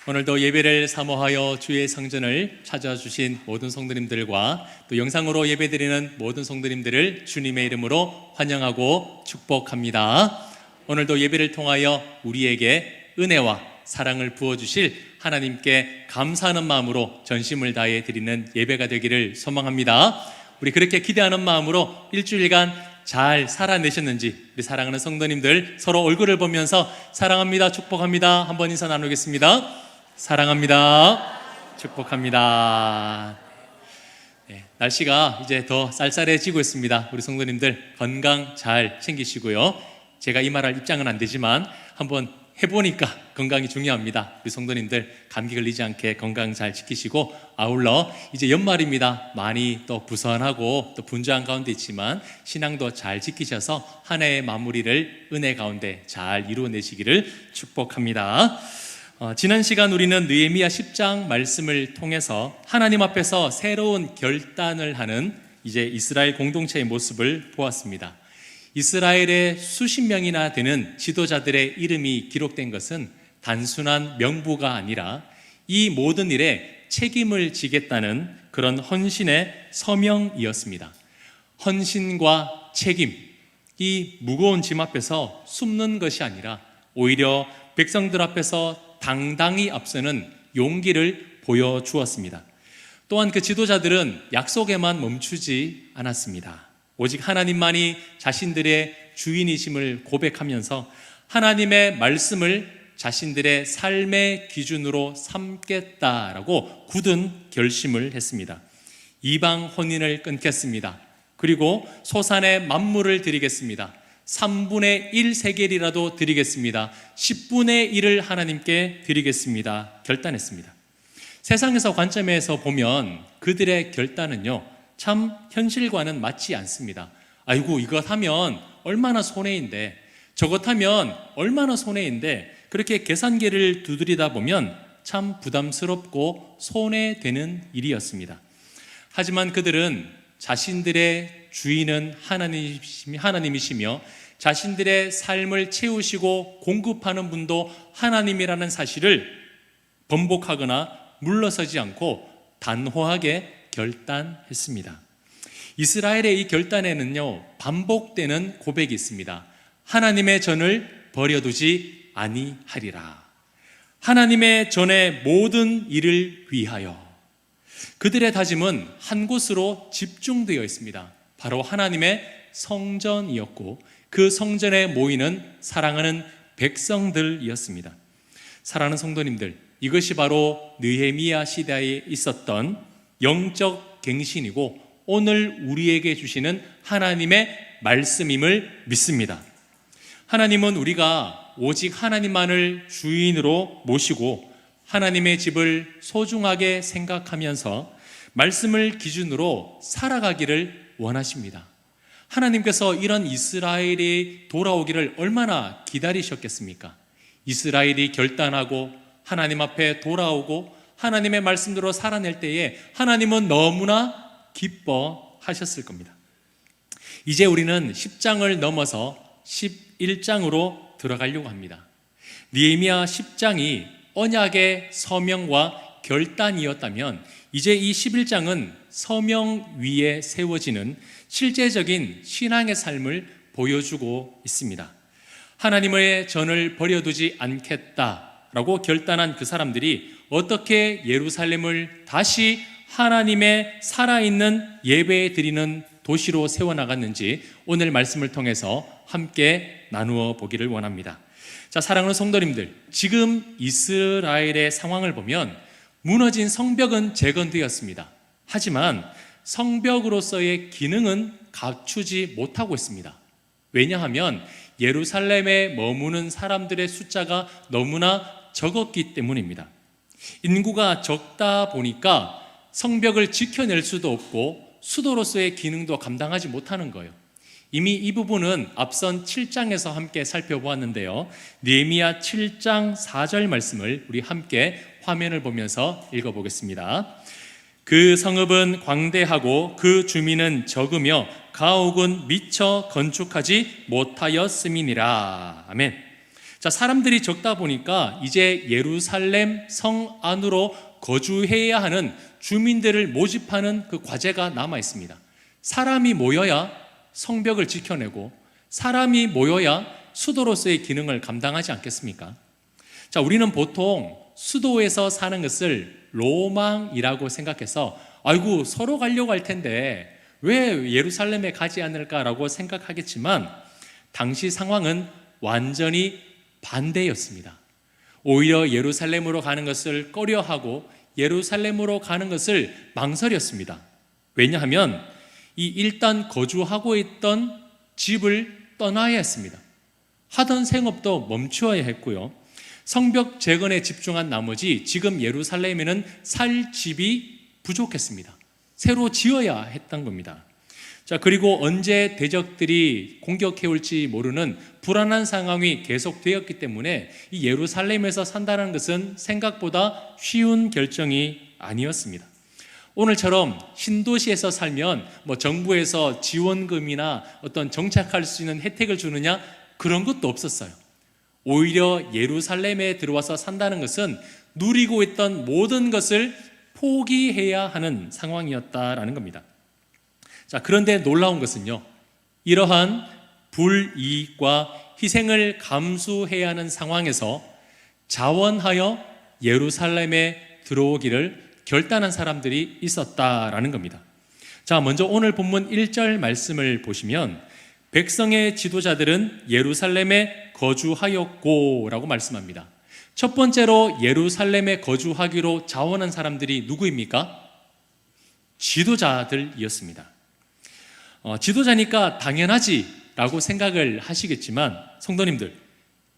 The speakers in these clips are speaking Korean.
오늘도 예배를 사모하여 주의 성전을 찾아주신 모든 성도님들과 또 영상으로 예배드리는 모든 성도님들을 주님의 이름으로 환영하고 축복합니다. 오늘도 예배를 통하여 우리에게 은혜와 사랑을 부어주실 하나님께 감사하는 마음으로 전심을 다해 드리는 예배가 되기를 소망합니다. 우리 그렇게 기대하는 마음으로 일주일간 잘 살아내셨는지 우리 사랑하는 성도님들 서로 얼굴을 보면서 사랑합니다, 축복합니다 한번 인사 나누겠습니다. 사랑합니다, 축복합니다. 날씨가 이제 더 쌀쌀해지고 있습니다. 우리 성도님들 건강 잘 챙기시고요. 제가 이 말할 입장은 안 되지만 한번 해보니까 건강이 중요합니다. 우리 성도님들 감기 걸리지 않게 건강 잘 지키시고, 아울러 이제 연말입니다. 많이 또 부선하고 또 분주한 가운데 있지만 신앙도 잘 지키셔서 한 해의 마무리를 은혜 가운데 잘 이루어내시기를 축복합니다. 지난 시간 우리는 느헤미야 10장 말씀을 통해서 하나님 앞에서 새로운 결단을 하는 이제 이스라엘 공동체의 모습을 보았습니다. 이스라엘의 수십 명이나 되는 지도자들의 이름이 기록된 것은 단순한 명부가 아니라 이 모든 일에 책임을 지겠다는 그런 헌신의 서명이었습니다. 헌신과 책임, 이 무거운 짐 앞에서 숨는 것이 아니라 오히려 백성들 앞에서 당당히 앞서는 용기를 보여주었습니다. 또한 그 지도자들은 약속에만 멈추지 않았습니다. 오직 하나님만이 자신들의 주인이심을 고백하면서 하나님의 말씀을 자신들의 삶의 기준으로 삼겠다라고 굳은 결심을 했습니다. 이방 혼인을 끊겠습니다. 그리고 소산의 만물을 드리겠습니다. 3분의 1 세겔이라도 드리겠습니다. 10분의 1을 하나님께 드리겠습니다. 결단했습니다. 세상에서 관점에서 보면 그들의 결단은요, 참 현실과는 맞지 않습니다. 아이고, 이것 하면 얼마나 손해인데, 저것 하면 얼마나 손해인데, 그렇게 계산기를 두드리다 보면 참 부담스럽고 손해되는 일이었습니다. 하지만 그들은 자신들의 주인은 하나님이시며 자신들의 삶을 채우시고 공급하는 분도 하나님이라는 사실을 번복하거나 물러서지 않고 단호하게 결단했습니다. 이스라엘의 이 결단에는요, 반복되는 고백이 있습니다. 하나님의 전을 버려두지 아니하리라. 하나님의 전의 모든 일을 위하여. 그들의 다짐은 한 곳으로 집중되어 있습니다. 바로 하나님의 성전이었고 그 성전에 모이는 사랑하는 백성들이었습니다. 사랑하는 성도님들, 이것이 바로 느헤미야 시대에 있었던 영적 갱신이고 오늘 우리에게 주시는 하나님의 말씀임을 믿습니다. 하나님은 우리가 오직 하나님만을 주인으로 모시고 하나님의 집을 소중하게 생각하면서 말씀을 기준으로 살아가기를 원하십니다. 하나님께서 이런 이스라엘이 돌아오기를 얼마나 기다리셨겠습니까? 이스라엘이 결단하고 하나님 앞에 돌아오고 하나님의 말씀대로 살아낼 때에 하나님은 너무나 기뻐하셨을 겁니다. 이제 우리는 10장을 넘어서 11장으로 들어가려고 합니다. 느헤미야 10장이 언약의 서명과 결단이었다면 이제 이 11장은 서명 위에 세워지는 실제적인 신앙의 삶을 보여주고 있습니다. 하나님의 전을 버려두지 않겠다라고 결단한 그 사람들이 어떻게 예루살렘을 다시 하나님의 살아있는 예배 드리는 도시로 세워나갔는지 오늘 말씀을 통해서 함께 나누어 보기를 원합니다. 자, 사랑하는 성도님들, 지금 이스라엘의 상황을 보면 무너진 성벽은 재건되었습니다. 하지만 성벽으로서의 기능은 갖추지 못하고 있습니다. 왜냐하면 예루살렘에 머무는 사람들의 숫자가 너무나 적었기 때문입니다. 인구가 적다 보니까 성벽을 지켜낼 수도 없고 수도로서의 기능도 감당하지 못하는 거예요. 이미 이 부분은 앞선 7장에서 함께 살펴보았는데요. 느헤미야 7장 4절 말씀을 우리 함께 화면을 보면서 읽어보겠습니다. 그 성읍은 광대하고 그 주민은 적으며 가옥은 미처 건축하지 못하였음이니라. 아멘. 자, 사람들이 적다 보니까 이제 예루살렘 성 안으로 거주해야 하는 주민들을 모집하는 그 과제가 남아 있습니다. 사람이 모여야 성벽을 지켜내고 사람이 모여야 수도로서의 기능을 감당하지 않겠습니까? 자, 우리는 보통 수도에서 사는 것을 로망이라고 생각해서 아이고 서로 가려고 할 텐데 왜 예루살렘에 가지 않을까라고 생각하겠지만 당시 상황은 완전히 반대였습니다. 오히려 예루살렘으로 가는 것을 꺼려하고 예루살렘으로 가는 것을 망설였습니다. 왜냐하면 이 일단 거주하고 있던 집을 떠나야 했습니다. 하던 생업도 멈추어야 했고요. 성벽 재건에 집중한 나머지 지금 예루살렘에는 살 집이 부족했습니다. 새로 지어야 했던 겁니다. 자, 그리고 언제 대적들이 공격해 올지 모르는 불안한 상황이 계속되었기 때문에 이 예루살렘에서 산다는 것은 생각보다 쉬운 결정이 아니었습니다. 오늘처럼 신도시에서 살면 정부에서 지원금이나 어떤 정착할 수 있는 혜택을 주느냐 그런 것도 없었어요. 오히려 예루살렘에 들어와서 산다는 것은 누리고 있던 모든 것을 포기해야 하는 상황이었다라는 겁니다. 자, 그런데 놀라운 것은요, 이러한 불이익과 희생을 감수해야 하는 상황에서 자원하여 예루살렘에 들어오기를 결단한 사람들이 있었다라는 겁니다. 자, 먼저 오늘 본문 1절 말씀을 보시면 백성의 지도자들은 예루살렘에 거주하였고 라고 말씀합니다. 첫 번째로 예루살렘에 거주하기로 자원한 사람들이 누구입니까? 지도자들이었습니다. 지도자니까 당연하지 라고 생각을 하시겠지만 성도님들,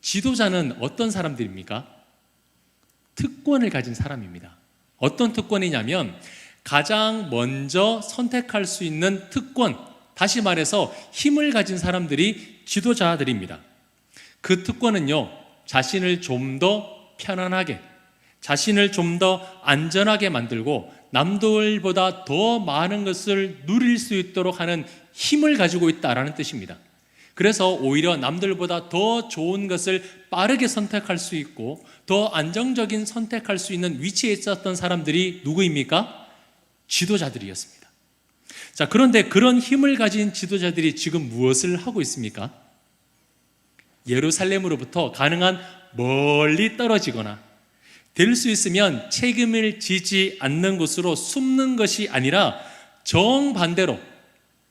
지도자는 어떤 사람들입니까? 특권을 가진 사람입니다. 어떤 특권이냐면 가장 먼저 선택할 수 있는 특권, 다시 말해서 힘을 가진 사람들이 지도자들입니다. 그 특권은요, 자신을 좀 더 편안하게, 자신을 좀 더 안전하게 만들고 남들보다 더 많은 것을 누릴 수 있도록 하는 힘을 가지고 있다라는 뜻입니다. 그래서 오히려 남들보다 더 좋은 것을 빠르게 선택할 수 있고 더 안정적인 선택할 수 있는 위치에 있었던 사람들이 누구입니까? 지도자들이었습니다. 자, 그런데 그런 힘을 가진 지도자들이 지금 무엇을 하고 있습니까? 예루살렘으로부터 가능한 멀리 떨어지거나 될 수 있으면 책임을 지지 않는 곳으로 숨는 것이 아니라 정반대로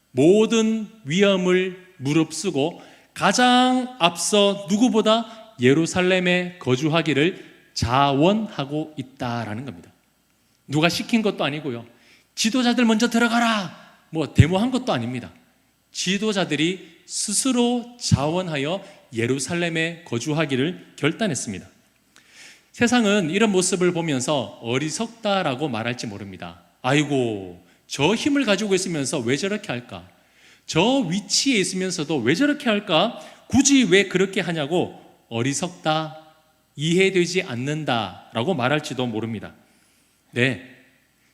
모든 위험을 무릅쓰고 가장 앞서 누구보다 예루살렘에 거주하기를 자원하고 있다라는 겁니다. 누가 시킨 것도 아니고요. 지도자들 먼저 들어가라 데모한 것도 아닙니다. 지도자들이 스스로 자원하여 예루살렘에 거주하기를 결단했습니다. 세상은 이런 모습을 보면서 어리석다라고 말할지 모릅니다. 아이고, 저 힘을 가지고 있으면서 왜 저렇게 할까? 저 위치에 있으면서도 왜 저렇게 할까? 굳이 왜 그렇게 하냐고 어리석다, 이해되지 않는다라고 말할지도 모릅니다. 네,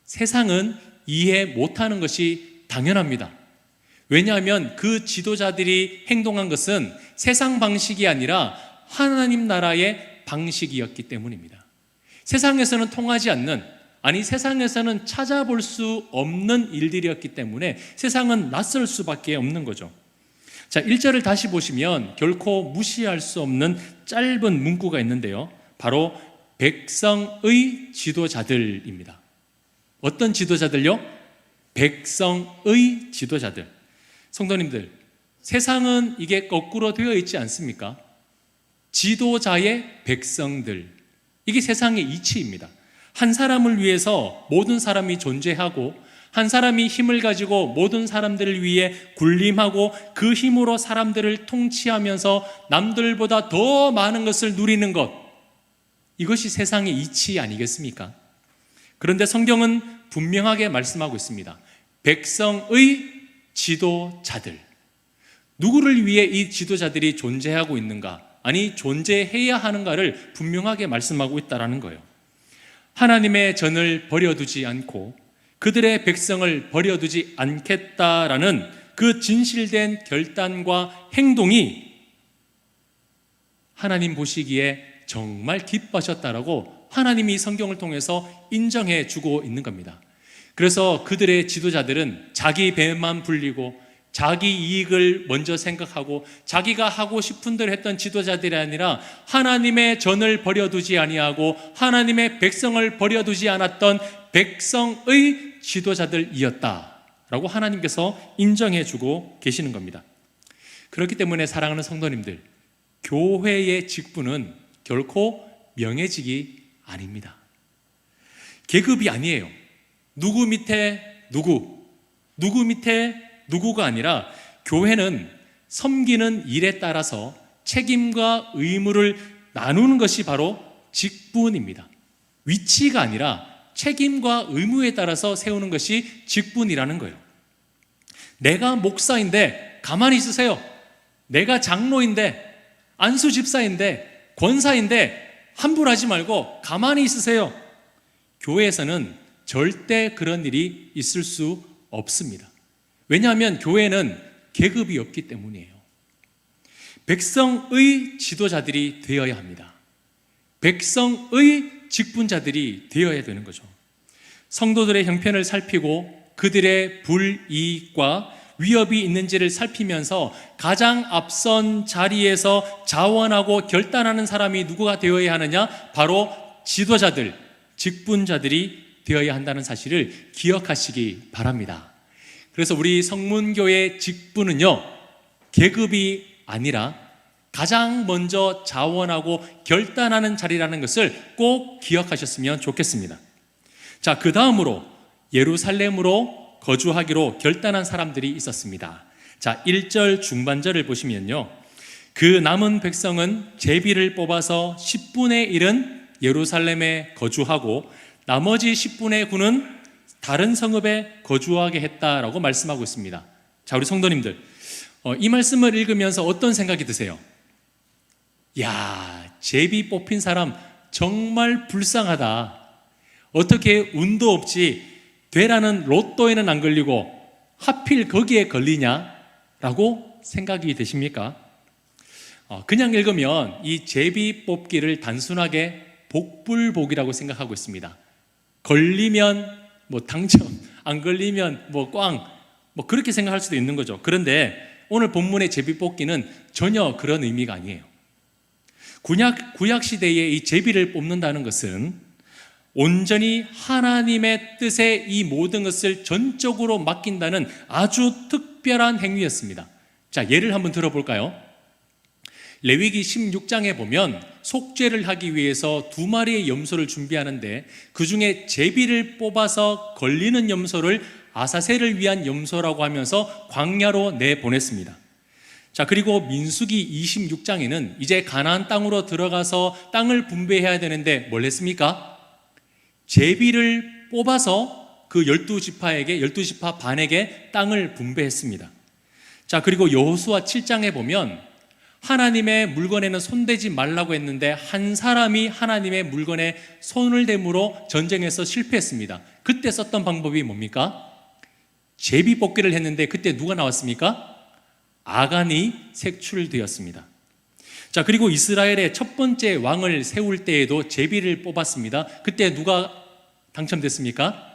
세상은 이해 못하는 것이 당연합니다. 왜냐하면 그 지도자들이 행동한 것은 세상 방식이 아니라 하나님 나라의 방식이었기 때문입니다. 세상에서는 통하지 않는, 아니 세상에서는 찾아볼 수 없는 일들이었기 때문에 세상은 낯설 수밖에 없는 거죠. 자, 1절을 다시 보시면 결코 무시할 수 없는 짧은 문구가 있는데요, 바로 백성의 지도자들입니다. 어떤 지도자들요? 백성의 지도자들. 성도님들, 세상은 이게 거꾸로 되어 있지 않습니까? 지도자의 백성들, 이게 세상의 이치입니다. 한 사람을 위해서 모든 사람이 존재하고 한 사람이 힘을 가지고 모든 사람들을 위해 군림하고 그 힘으로 사람들을 통치하면서 남들보다 더 많은 것을 누리는 것, 이것이 세상의 이치 아니겠습니까? 그런데 성경은 분명하게 말씀하고 있습니다. 백성의 지도자들. 누구를 위해 이 지도자들이 존재하고 있는가? 아니, 존재해야 하는가를 분명하게 말씀하고 있다는 거예요. 하나님의 전을 버려두지 않고 그들의 백성을 버려두지 않겠다라는 그 진실된 결단과 행동이 하나님 보시기에 정말 기뻐하셨다라고 하나님이 성경을 통해서 인정해 주고 있는 겁니다. 그래서 그들의 지도자들은 자기 배만 불리고 자기 이익을 먼저 생각하고 자기가 하고 싶은 대로 했던 지도자들이 아니라 하나님의 전을 버려두지 아니하고 하나님의 백성을 버려두지 않았던 백성의 지도자들이었다라고 하나님께서 인정해 주고 계시는 겁니다. 그렇기 때문에 사랑하는 성도님들, 교회의 직분은 결코 명예직이 아닙니다. 계급이 아니에요. 누구 밑에 누구 밑에 누구가 아니라 교회는 섬기는 일에 따라서 책임과 의무를 나누는 것이 바로 직분입니다. 위치가 아니라 책임과 의무에 따라서 세우는 것이 직분이라는 거예요. 내가 목사인데 가만히 있으세요. 내가 장로인데, 안수 집사인데, 권사인데 함부로 하지 말고 가만히 있으세요. 교회에서는 절대 그런 일이 있을 수 없습니다. 왜냐하면 교회는 계급이 없기 때문이에요. 백성의 지도자들이 되어야 합니다. 백성의 직분자들이 되어야 되는 거죠. 성도들의 형편을 살피고 그들의 불이익과 위협이 있는지를 살피면서 가장 앞선 자리에서 자원하고 결단하는 사람이 누구가 되어야 하느냐? 바로 지도자들, 직분자들이 되어야 한다는 사실을 기억하시기 바랍니다. 그래서 우리 성문교의 직분은요, 계급이 아니라 가장 먼저 자원하고 결단하는 자리라는 것을 꼭 기억하셨으면 좋겠습니다. 자, 그 다음으로 예루살렘으로 거주하기로 결단한 사람들이 있었습니다. 자, 1절 중반절을 보시면요, 그 남은 백성은 제비를 뽑아서 10분의 1은 예루살렘에 거주하고 나머지 10분의 9는 다른 성읍에 거주하게 했다라고 말씀하고 있습니다. 자, 우리 성도님들, 이 말씀을 읽으면서 어떤 생각이 드세요? 야, 제비 뽑힌 사람 정말 불쌍하다. 어떻게 운도 없지 되라는 로또에는 안 걸리고 하필 거기에 걸리냐라고 생각이 되십니까? 그냥 읽으면 이 제비 뽑기를 단순하게 복불복이라고 생각하고 있습니다. 걸리면 뭐 당첨, 안 걸리면 뭐 꽝, 뭐 그렇게 생각할 수도 있는 거죠. 그런데 오늘 본문의 제비 뽑기는 전혀 그런 의미가 아니에요. 구약 시대에 이 제비를 뽑는다는 것은 온전히 하나님의 뜻에 이 모든 것을 전적으로 맡긴다는 아주 특별한 행위였습니다. 자, 예를 한번 들어볼까요? 레위기 16장에 보면 속죄를 하기 위해서 2마리의 염소를 준비하는데 그 중에 제비를 뽑아서 걸리는 염소를 아사셀을 위한 염소라고 하면서 광야로 내보냈습니다. 자, 그리고 민수기 26장에는 이제 가나안 땅으로 들어가서 땅을 분배해야 되는데 뭘 했습니까? 제비를 뽑아서 그 12지파에게 12지파 반에게 땅을 분배했습니다. 자, 그리고 여호수아 7장에 보면 하나님의 물건에는 손대지 말라고 했는데 한 사람이 하나님의 물건에 손을 댐으로 전쟁에서 실패했습니다. 그때 썼던 방법이 뭡니까? 제비 뽑기를 했는데 그때 누가 나왔습니까? 아간이 색출되었습니다. 자, 그리고 이스라엘의 첫 번째 왕을 세울 때에도 제비를 뽑았습니다. 그때 누가 당첨됐습니까?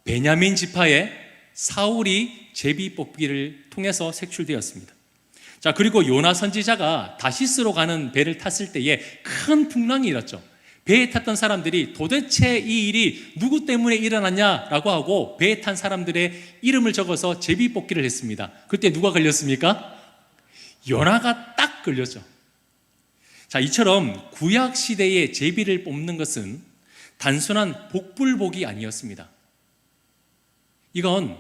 베냐민 지파의 사울이 제비 뽑기를 통해서 색출되었습니다. 자, 그리고 요나 선지자가 다시스로 가는 배를 탔을 때에 큰 풍랑이 일었죠. 배에 탔던 사람들이 도대체 이 일이 누구 때문에 일어났냐라고 하고 배에 탄 사람들의 이름을 적어서 제비 뽑기를 했습니다. 그때 누가 걸렸습니까? 요나가 딱 걸렸죠. 자, 이처럼 구약 시대의 제비를 뽑는 것은 단순한 복불복이 아니었습니다. 이건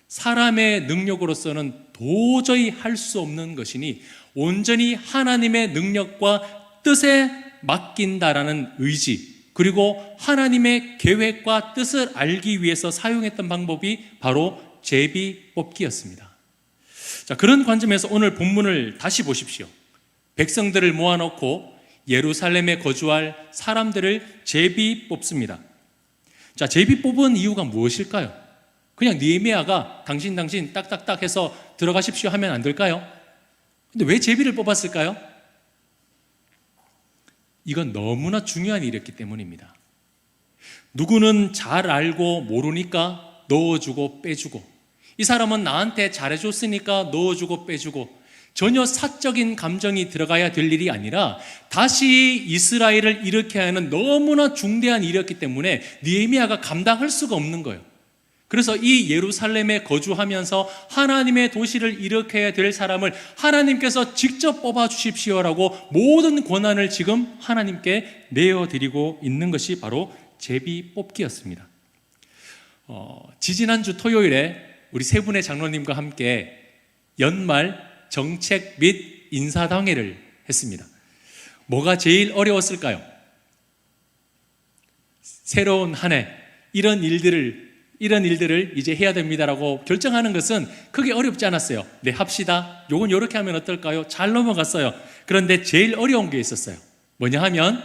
사람의 능력으로서는 도저히 할 수 없는 것이니 온전히 하나님의 능력과 뜻에 맡긴다라는 의지, 그리고 하나님의 계획과 뜻을 알기 위해서 사용했던 방법이 바로 제비 뽑기였습니다. 자, 그런 관점에서 오늘 본문을 다시 보십시오. 백성들을 모아놓고 예루살렘에 거주할 사람들을 제비 뽑습니다. 자, 제비 뽑은 이유가 무엇일까요? 그냥 느헤미야가 당신 딱딱딱 해서 들어가십시오 하면 안 될까요? 근데 왜 제비를 뽑았을까요? 이건 너무나 중요한 일이었기 때문입니다. 누구는 잘 알고 모르니까 넣어주고 빼주고, 이 사람은 나한테 잘해줬으니까 넣어주고 빼주고, 전혀 사적인 감정이 들어가야 될 일이 아니라 다시 이스라엘을 일으켜야 하는 너무나 중대한 일이었기 때문에 느헤미야가 감당할 수가 없는 거예요. 그래서 이 예루살렘에 거주하면서 하나님의 도시를 일으켜야 될 사람을 하나님께서 직접 뽑아 주십시오라고 모든 권한을 지금 하나님께 내어드리고 있는 것이 바로 제비 뽑기였습니다. 지지난주 토요일에 우리 세 분의 장로님과 함께 연말 정책 및 인사당회를 했습니다. 뭐가 제일 어려웠을까요? 새로운 한 해 이런 일들을 이제 해야 됩니다라고 결정하는 것은 크게 어렵지 않았어요. 네, 합시다. 요건 이렇게 하면 어떨까요? 잘 넘어갔어요. 그런데 제일 어려운 게 있었어요. 뭐냐 하면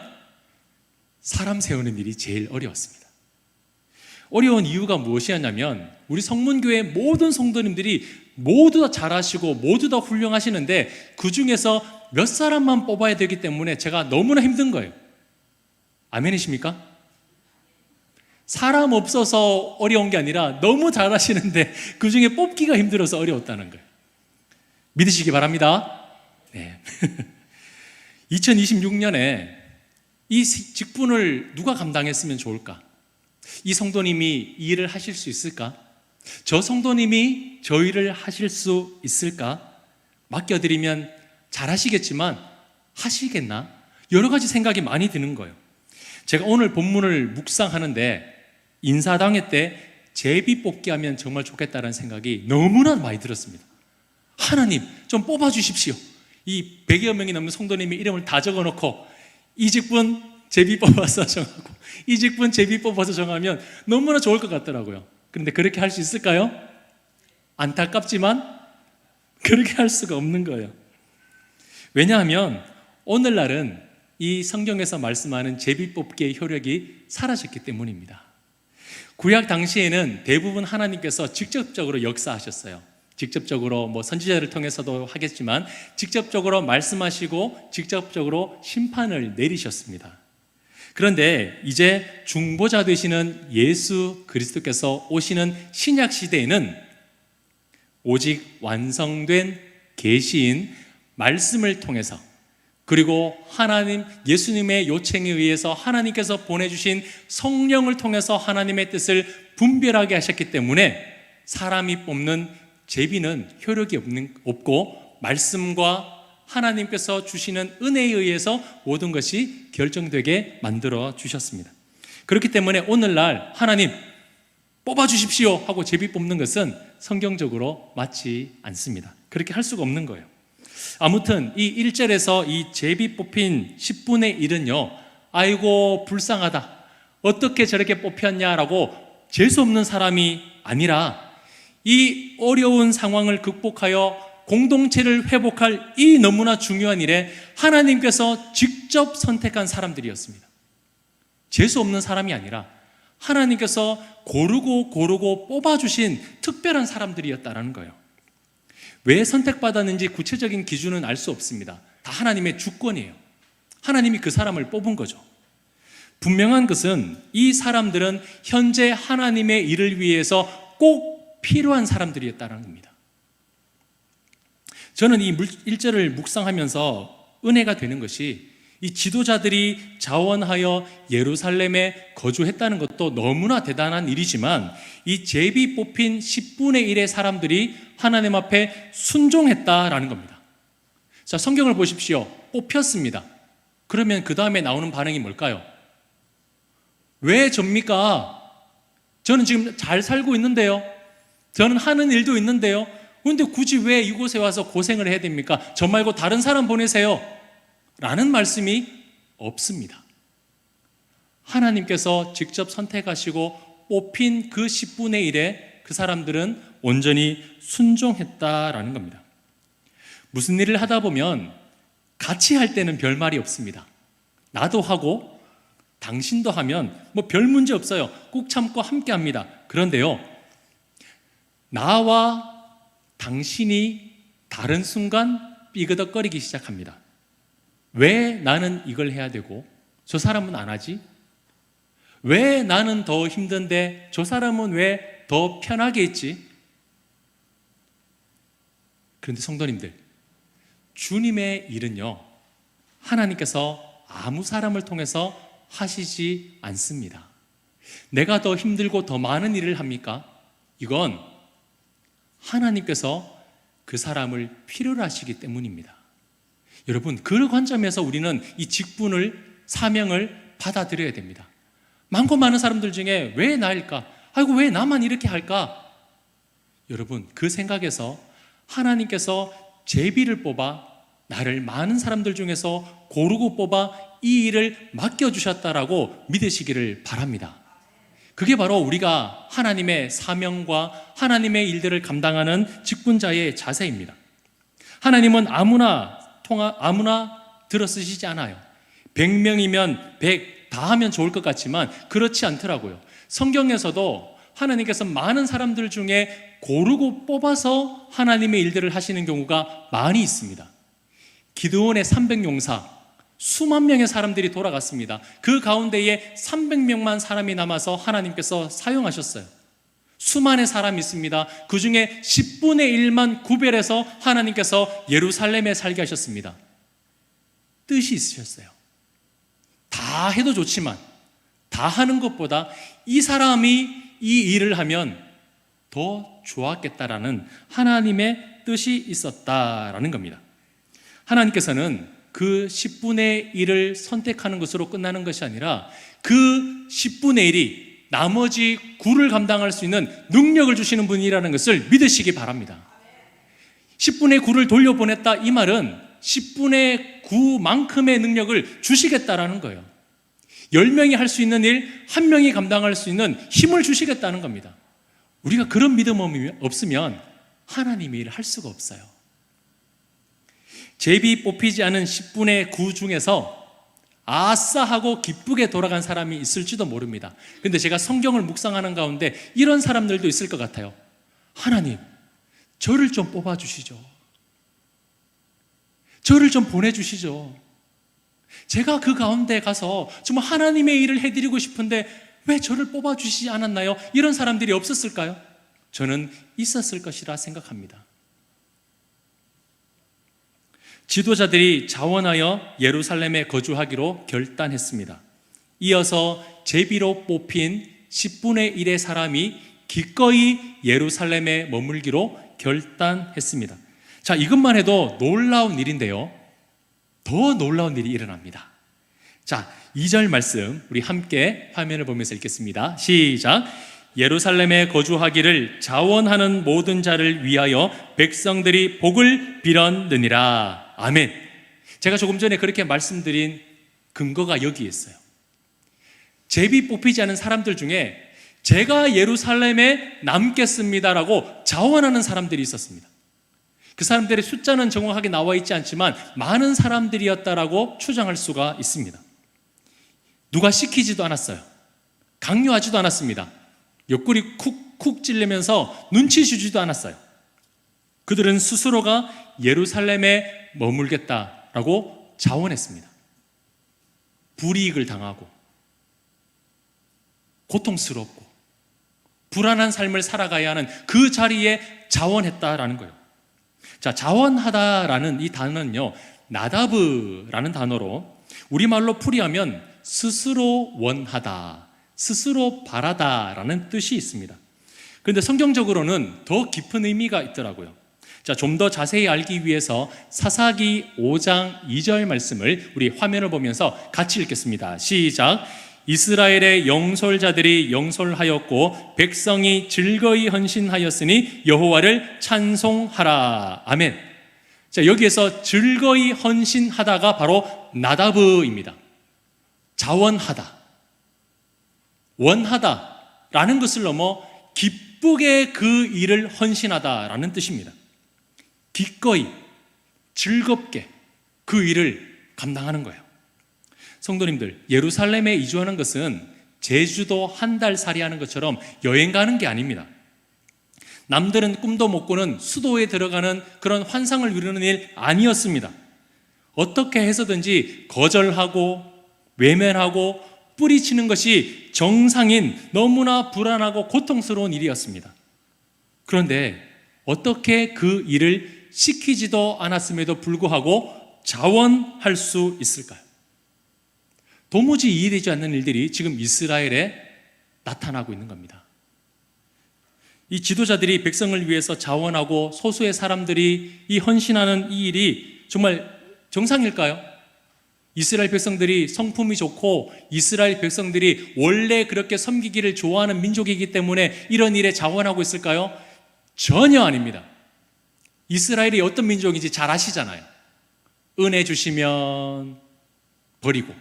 사람 세우는 일이 제일 어려웠습니다. 어려운 이유가 무엇이었냐면 우리 성문교회 모든 성도님들이 모두 다 잘하시고 모두 다 훌륭하시는데 그 중에서 몇 사람만 뽑아야 되기 때문에 제가 너무나 힘든 거예요. 아멘이십니까? 사람 없어서 어려운 게 아니라 너무 잘하시는데 그 중에 뽑기가 힘들어서 어려웠다는 거예요. 믿으시기 바랍니다. 네. 2026년에 이 직분을 누가 감당했으면 좋을까? 이 성도님이 이 일을 하실 수 있을까? 저 성도님이 저 일을 하실 수 있을까? 맡겨드리면 잘하시겠지만 하시겠나? 여러 가지 생각이 많이 드는 거예요. 제가 오늘 본문을 묵상하는데 인사당회 때 제비 뽑기 하면 정말 좋겠다는 생각이 너무나 많이 들었습니다. 하나님 좀 뽑아주십시오. 이 100여 명이 넘는 성도님의 이름을 다 적어놓고 이 직분 제비 뽑아서 정하고 이 직분 제비 뽑아서 정하면 너무나 좋을 것 같더라고요. 그런데 그렇게 할 수 있을까요? 안타깝지만 그렇게 할 수가 없는 거예요. 왜냐하면 오늘날은 이 성경에서 말씀하는 제비 뽑기의 효력이 사라졌기 때문입니다. 구약 당시에는 대부분 하나님께서 직접적으로 역사하셨어요. 직접적으로 선지자를 통해서도 하겠지만 직접적으로 말씀하시고 직접적으로 심판을 내리셨습니다. 그런데 이제 중보자 되시는 예수 그리스도께서 오시는 신약 시대에는 오직 완성된 계시인 말씀을 통해서 그리고 하나님 예수님의 요청에 의해서 하나님께서 보내주신 성령을 통해서 하나님의 뜻을 분별하게 하셨기 때문에 사람이 뽑는 제비는 효력이 없고 말씀과 하나님께서 주시는 은혜에 의해서 모든 것이 결정되게 만들어 주셨습니다. 그렇기 때문에 오늘날 하나님 뽑아주십시오 하고 제비 뽑는 것은 성경적으로 맞지 않습니다. 그렇게 할 수가 없는 거예요. 아무튼 이 1절에서 이 제비 뽑힌 10분의 1은요 아이고 불쌍하다 어떻게 저렇게 뽑혔냐라고 재수없는 사람이 아니라 이 어려운 상황을 극복하여 공동체를 회복할 이 너무나 중요한 일에 하나님께서 직접 선택한 사람들이었습니다. 재수 없는 사람이 아니라 하나님께서 고르고 뽑아주신 특별한 사람들이었다는 거예요. 왜 선택받았는지 구체적인 기준은 알 수 없습니다. 다 하나님의 주권이에요. 하나님이 그 사람을 뽑은 거죠. 분명한 것은 이 사람들은 현재 하나님의 일을 위해서 꼭 필요한 사람들이었다는 겁니다. 저는 이 1절을 묵상하면서 은혜가 되는 것이 이 지도자들이 자원하여 예루살렘에 거주했다는 것도 너무나 대단한 일이지만 이 제비 뽑힌 10분의 1의 사람들이 하나님 앞에 순종했다라는 겁니다. 자, 성경을 보십시오. 뽑혔습니다. 그러면 그 다음에 나오는 반응이 뭘까요? 왜 접니까? 저는 지금 잘 살고 있는데요. 저는 하는 일도 있는데요. 그런데 굳이 왜 이곳에 와서 고생을 해야 됩니까? 저 말고 다른 사람 보내세요. 라는 말씀이 없습니다. 하나님께서 직접 선택하시고 뽑힌 그 10분의 1에 그 사람들은 온전히 순종했다라는 겁니다. 무슨 일을 하다 보면 같이 할 때는 별 말이 없습니다. 나도 하고 당신도 하면 별 문제 없어요. 꾹 참고 함께 합니다. 그런데요, 나와 당신이 다른 순간 삐그덕거리기 시작합니다. 왜 나는 이걸 해야 되고 저 사람은 안 하지? 왜 나는 더 힘든데 저 사람은 왜 더 편하게 있지? 그런데 성도님들, 주님의 일은요, 하나님께서 아무 사람을 통해서 하시지 않습니다. 내가 더 힘들고 더 많은 일을 합니까? 이건 하나님께서 그 사람을 필요로 하시기 때문입니다. 여러분, 그 관점에서 우리는 이 직분을, 사명을 받아들여야 됩니다. 많고 많은 사람들 중에 왜 나일까? 아이고, 왜 나만 이렇게 할까? 여러분, 그 생각에서 하나님께서 제비를 뽑아 나를 많은 사람들 중에서 고르고 뽑아 이 일을 맡겨주셨다라고 믿으시기를 바랍니다. 그게 바로 우리가 하나님의 사명과 하나님의 일들을 감당하는 직분자의 자세입니다. 하나님은 아무나 들어쓰시지 않아요. 100명이면 100 다 하면 좋을 것 같지만 그렇지 않더라고요. 성경에서도 하나님께서 많은 사람들 중에 고르고 뽑아서 하나님의 일들을 하시는 경우가 많이 있습니다. 기드온의 300용사, 수만 명의 사람들이 돌아갔습니다. 그 가운데에 300명만 사람이 남아서 하나님께서 사용하셨어요. 수만의 사람이 있습니다. 그 중에 10분의 1만 구별해서 하나님께서 예루살렘에 살게 하셨습니다. 뜻이 있으셨어요. 다 해도 좋지만 다 하는 것보다 이 사람이 이 일을 하면 더 좋았겠다라는 하나님의 뜻이 있었다라는 겁니다. 하나님께서는 그 10분의 1을 선택하는 것으로 끝나는 것이 아니라 그 10분의 1이 나머지 9를 감당할 수 있는 능력을 주시는 분이라는 것을 믿으시기 바랍니다. 10분의 9를 돌려보냈다, 이 말은 10분의 9만큼의 능력을 주시겠다라는 거예요. 10명이 할 수 있는 일, 1명이 감당할 수 있는 힘을 주시겠다는 겁니다. 우리가 그런 믿음 없으면 하나님의 일을 할 수가 없어요. 제비 뽑히지 않은 10분의 9 중에서 아싸 하고 기쁘게 돌아간 사람이 있을지도 모릅니다. 근데 제가 성경을 묵상하는 가운데 이런 사람들도 있을 것 같아요. 하나님, 저를 좀 뽑아주시죠. 저를 좀 보내주시죠. 제가 그 가운데 가서 정말 하나님의 일을 해드리고 싶은데 왜 저를 뽑아주시지 않았나요? 이런 사람들이 없었을까요? 저는 있었을 것이라 생각합니다. 지도자들이 자원하여 예루살렘에 거주하기로 결단했습니다. 이어서 제비로 뽑힌 10분의 1의 사람이 기꺼이 예루살렘에 머물기로 결단했습니다. 자, 이것만 해도 놀라운 일인데요, 더 놀라운 일이 일어납니다. 자, 2절 말씀 우리 함께 화면을 보면서 읽겠습니다. 시작. 예루살렘에 거주하기를 자원하는 모든 자를 위하여 백성들이 복을 빌었느니라. 아멘. 제가 조금 전에 그렇게 말씀드린 근거가 여기에 있어요. 제비 뽑히지 않은 사람들 중에 제가 예루살렘에 남겠습니다라고 자원하는 사람들이 있었습니다. 그 사람들의 숫자는 정확하게 나와 있지 않지만 많은 사람들이었다라고 추정할 수가 있습니다. 누가 시키지도 않았어요. 강요하지도 않았습니다. 옆구리 쿡쿡 찔리면서 눈치 주지도 않았어요. 그들은 스스로가 예루살렘에 머물겠다라고 자원했습니다. 불이익을 당하고 고통스럽고 불안한 삶을 살아가야 하는 그 자리에 자원했다라는 거예요. 자, 자원하다라는 이 단어는요, 나다브라는 단어로 우리말로 풀이하면 스스로 원하다, 스스로 바라다라는 뜻이 있습니다. 그런데 성경적으로는 더 깊은 의미가 있더라고요. 자, 좀 더 자세히 알기 위해서 사사기 5장 2절 말씀을 우리 화면을 보면서 같이 읽겠습니다. 시작. 이스라엘의 영솔자들이 영솔하였고 백성이 즐거이 헌신하였으니 여호와를 찬송하라. 아멘. 자, 여기에서 즐거이 헌신하다가 바로 나다브입니다. 자원하다, 원하다라는 것을 넘어 기쁘게 그 일을 헌신하다라는 뜻입니다. 기꺼이 즐겁게 그 일을 감당하는 거예요. 성도님들, 예루살렘에 이주하는 것은 제주도 한 달 살이 하는 것처럼 여행 가는 게 아닙니다. 남들은 꿈도 못 꾸는 수도에 들어가는 그런 환상을 이루는 일 아니었습니다. 어떻게 해서든지 거절하고 외면하고 뿌리치는 것이 정상인 너무나 불안하고 고통스러운 일이었습니다. 그런데 어떻게 그 일을 시키지도 않았음에도 불구하고 자원할 수 있을까요? 도무지 이해되지 않는 일들이 지금 이스라엘에 나타나고 있는 겁니다. 이 지도자들이 백성을 위해서 자원하고 소수의 사람들이 이 헌신하는 이 일이 정말 정상일까요? 이스라엘 백성들이 성품이 좋고 이스라엘 백성들이 원래 그렇게 섬기기를 좋아하는 민족이기 때문에 이런 일에 자원하고 있을까요? 전혀 아닙니다. 이스라엘이 어떤 민족인지 잘 아시잖아요. 은혜 주시면 버리고,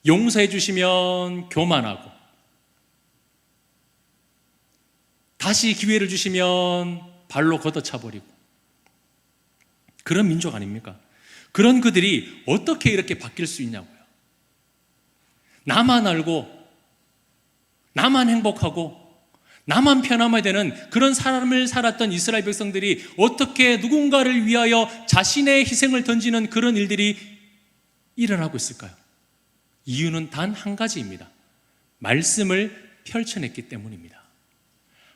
용서해 주시면 교만하고, 다시 기회를 주시면 발로 걷어차 버리고, 그런 민족 아닙니까? 그런 그들이 어떻게 이렇게 바뀔 수 있냐고요. 나만 알고 나만 행복하고 나만 편함이 되는 그런 삶을 살았던 이스라엘 백성들이 어떻게 누군가를 위하여 자신의 희생을 던지는 그런 일들이 일어나고 있을까요? 이유는 단 한 가지입니다. 말씀을 펼쳐냈기 때문입니다.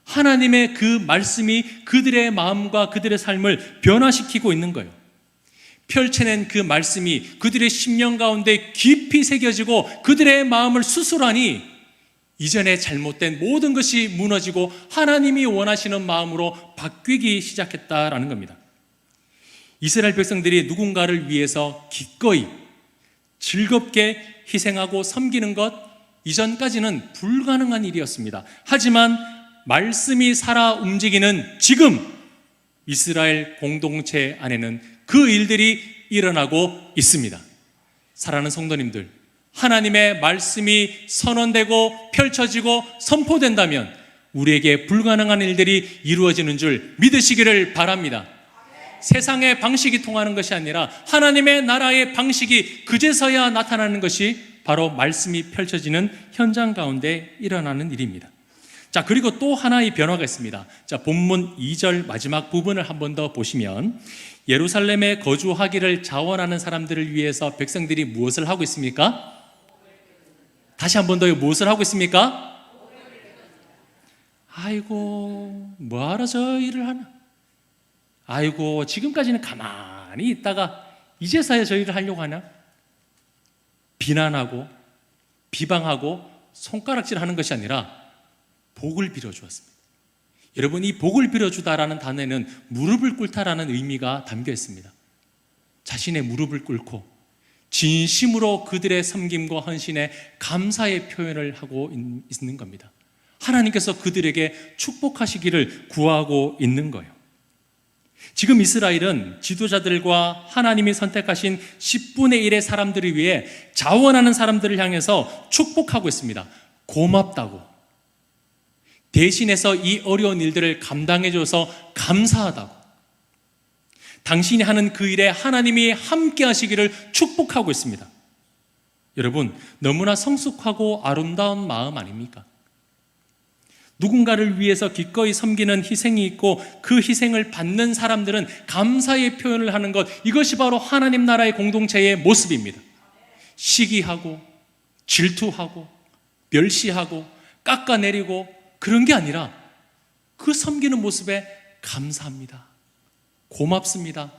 하나님의 그 말씀이 그들의 마음과 그들의 삶을 변화시키고 있는 거예요. 펼쳐낸 그 말씀이 그들의 심령 가운데 깊이 새겨지고 그들의 마음을 수술하니 이전에 잘못된 모든 것이 무너지고 하나님이 원하시는 마음으로 바뀌기 시작했다라는 겁니다. 이스라엘 백성들이 누군가를 위해서 기꺼이 즐겁게 희생하고 섬기는 것, 이전까지는 불가능한 일이었습니다. 하지만 말씀이 살아 움직이는 지금 이스라엘 공동체 안에는 그 일들이 일어나고 있습니다. 사랑하는 성도님들, 하나님의 말씀이 선언되고 펼쳐지고 선포된다면 우리에게 불가능한 일들이 이루어지는 줄 믿으시기를 바랍니다. 세상의 방식이 통하는 것이 아니라 하나님의 나라의 방식이 그제서야 나타나는 것이 바로 말씀이 펼쳐지는 현장 가운데 일어나는 일입니다. 자, 그리고 또 하나의 변화가 있습니다. 자, 본문 2절 마지막 부분을 한 번 더 보시면 예루살렘에 거주하기를 자원하는 사람들을 위해서 백성들이 무엇을 하고 있습니까? 다시 한 번 더 무엇을 하고 있습니까? 아이고, 뭐하러 저 일을 하나? 아이고, 지금까지는 가만히 있다가 이제서야 저 일을 하려고 하나? 비난하고 비방하고 손가락질하는 것이 아니라 복을 빌어주었습니다. 여러분, 이 복을 빌어주다라는 단어에는 무릎을 꿇다라는 의미가 담겨 있습니다. 자신의 무릎을 꿇고 진심으로 그들의 섬김과 헌신에 감사의 표현을 하고 있는 겁니다. 하나님께서 그들에게 축복하시기를 구하고 있는 거예요. 지금 이스라엘은 지도자들과 하나님이 선택하신 10분의 1의 사람들을 위해 자원하는 사람들을 향해서 축복하고 있습니다. 고맙다고, 대신해서 이 어려운 일들을 감당해줘서 감사하다고, 당신이 하는 그 일에 하나님이 함께 하시기를 축복하고 있습니다. 여러분, 너무나 성숙하고 아름다운 마음 아닙니까? 누군가를 위해서 기꺼이 섬기는 희생이 있고 그 희생을 받는 사람들은 감사의 표현을 하는 것, 이것이 바로 하나님 나라의 공동체의 모습입니다. 시기하고 질투하고 멸시하고 깎아내리고 그런 게 아니라 그 섬기는 모습에 감사합니다. 고맙습니다.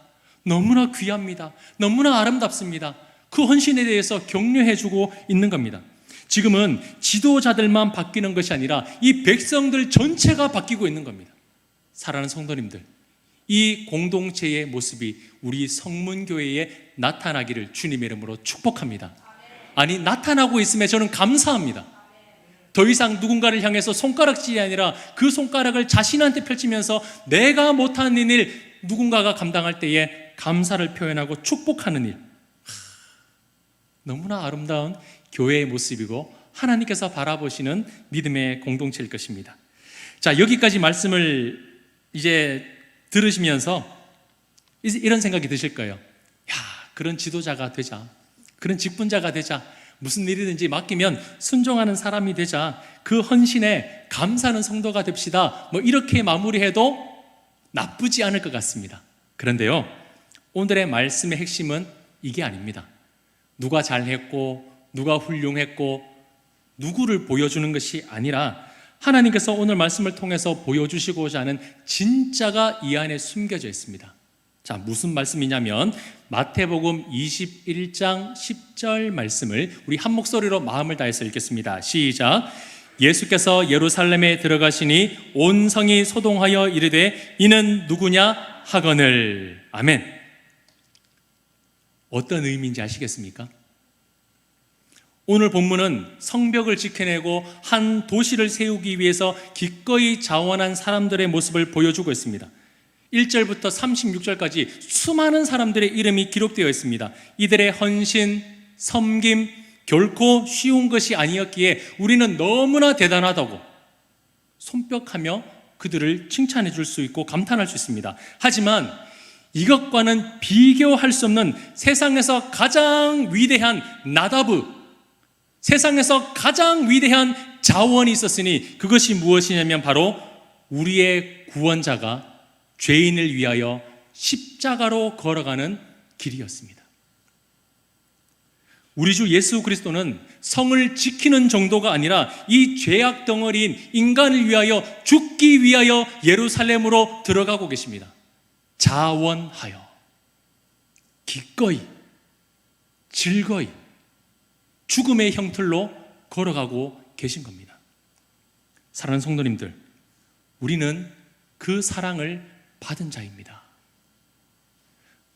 너무나 귀합니다. 너무나 아름답습니다. 그 헌신에 대해서 격려해주고 있는 겁니다. 지금은 지도자들만 바뀌는 것이 아니라 이 백성들 전체가 바뀌고 있는 겁니다. 사랑하는 성도님들, 이 공동체의 모습이 우리 성문교회에 나타나기를 주님의 이름으로 축복합니다. 아니, 나타나고 있음에 저는 감사합니다. 더 이상 누군가를 향해서 손가락질이 아니라 그 손가락을 자신한테 펼치면서 내가 못하는 일 누군가가 감당할 때에 감사를 표현하고 축복하는 일, 너무나 아름다운 교회의 모습이고 하나님께서 바라보시는 믿음의 공동체일 것입니다. 자, 여기까지 말씀을 이제 들으시면서 이런 생각이 드실 거예요. 야, 그런 지도자가 되자, 그런 직분자가 되자, 무슨 일이든지 맡기면 순종하는 사람이 되자, 그 헌신에 감사하는 성도가 됩시다, 뭐 이렇게 마무리해도 나쁘지 않을 것 같습니다. 그런데요, 오늘의 말씀의 핵심은 이게 아닙니다. 누가 잘했고 누가 훌륭했고 누구를 보여주는 것이 아니라 하나님께서 오늘 말씀을 통해서 보여주시고자 하는 진짜가 이 안에 숨겨져 있습니다. 자, 무슨 말씀이냐면 마태복음 21장 10절 말씀을 우리 한 목소리로 마음을 다해서 읽겠습니다. 시작. 예수께서 예루살렘에 들어가시니 온 성이 소동하여 이르되 이는 누구냐 하거늘. 아멘. 어떤 의미인지 아시겠습니까? 오늘 본문은 성벽을 지켜내고 한 도시를 세우기 위해서 기꺼이 자원한 사람들의 모습을 보여주고 있습니다. 1절부터 36절까지 수많은 사람들의 이름이 기록되어 있습니다. 이들의 헌신, 섬김, 결코 쉬운 것이 아니었기에 우리는 너무나 대단하다고 손뼉하며 그들을 칭찬해 줄 수 있고 감탄할 수 있습니다. 하지만 이것과는 비교할 수 없는 세상에서 가장 위대한 나다브, 세상에서 가장 위대한 자원이 있었으니 그것이 무엇이냐면 바로 우리의 구원자가 죄인을 위하여 십자가로 걸어가는 길이었습니다. 우리 주 예수 그리스도는 성을 지키는 정도가 아니라 이 죄악 덩어리인 인간을 위하여 죽기 위하여 예루살렘으로 들어가고 계십니다. 자원하여 기꺼이 즐거이 죽음의 형틀로 걸어가고 계신 겁니다. 사랑하는 성도님들, 우리는 그 사랑을 받은 자입니다.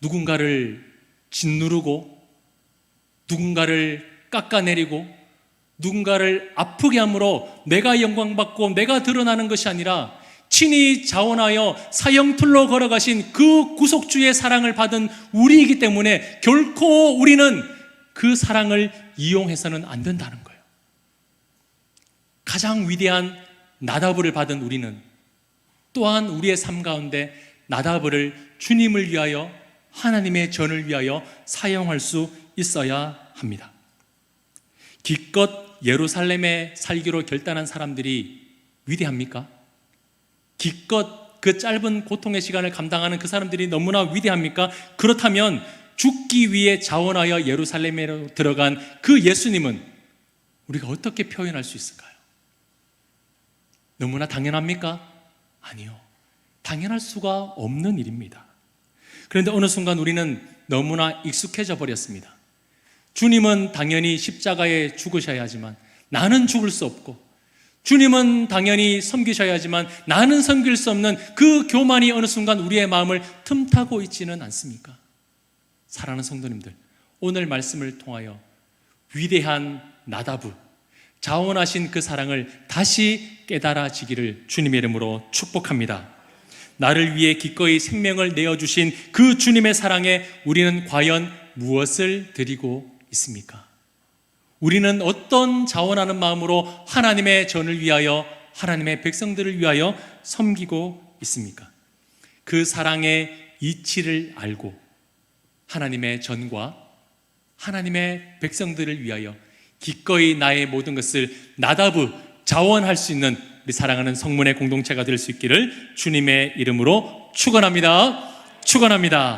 누군가를 짓누르고 누군가를 깎아내리고 누군가를 아프게 함으로 내가 영광받고 내가 드러나는 것이 아니라 친히 자원하여 사형틀로 걸어가신 그 구속주의 사랑을 받은 우리이기 때문에 결코 우리는 그 사랑을 이용해서는 안 된다는 거예요. 가장 위대한 나다브를 받은 우리는 또한 우리의 삶 가운데 나다브를 주님을 위하여 하나님의 전을 위하여 사용할 수 있어야 합니다. 기껏 예루살렘에 살기로 결단한 사람들이 위대합니까? 기껏 그 짧은 고통의 시간을 감당하는 그 사람들이 너무나 위대합니까? 그렇다면 죽기 위해 자원하여 예루살렘에 들어간 그 예수님은 우리가 어떻게 표현할 수 있을까요? 너무나 당연합니까? 아니요. 당연할 수가 없는 일입니다. 그런데 어느 순간 우리는 너무나 익숙해져 버렸습니다. 주님은 당연히 십자가에 죽으셔야 하지만 나는 죽을 수 없고, 주님은 당연히 섬기셔야 하지만 나는 섬길 수 없는 그 교만이 어느 순간 우리의 마음을 틈타고 있지는 않습니까? 사랑하는 성도님들, 오늘 말씀을 통하여 위대한 나다브, 자원하신 그 사랑을 다시 깨달아지기를 주님의 이름으로 축복합니다. 나를 위해 기꺼이 생명을 내어주신 그 주님의 사랑에 우리는 과연 무엇을 드리고 있습니까? 우리는 어떤 자원하는 마음으로 하나님의 전을 위하여, 하나님의 백성들을 위하여 섬기고 있습니까? 그 사랑의 이치를 알고 하나님의 전과 하나님의 백성들을 위하여 기꺼이 나의 모든 것을 나다브, 자원할 수 있는 우리 사랑하는 성문의 공동체가 될 수 있기를 주님의 이름으로 축원합니다. 축원합니다.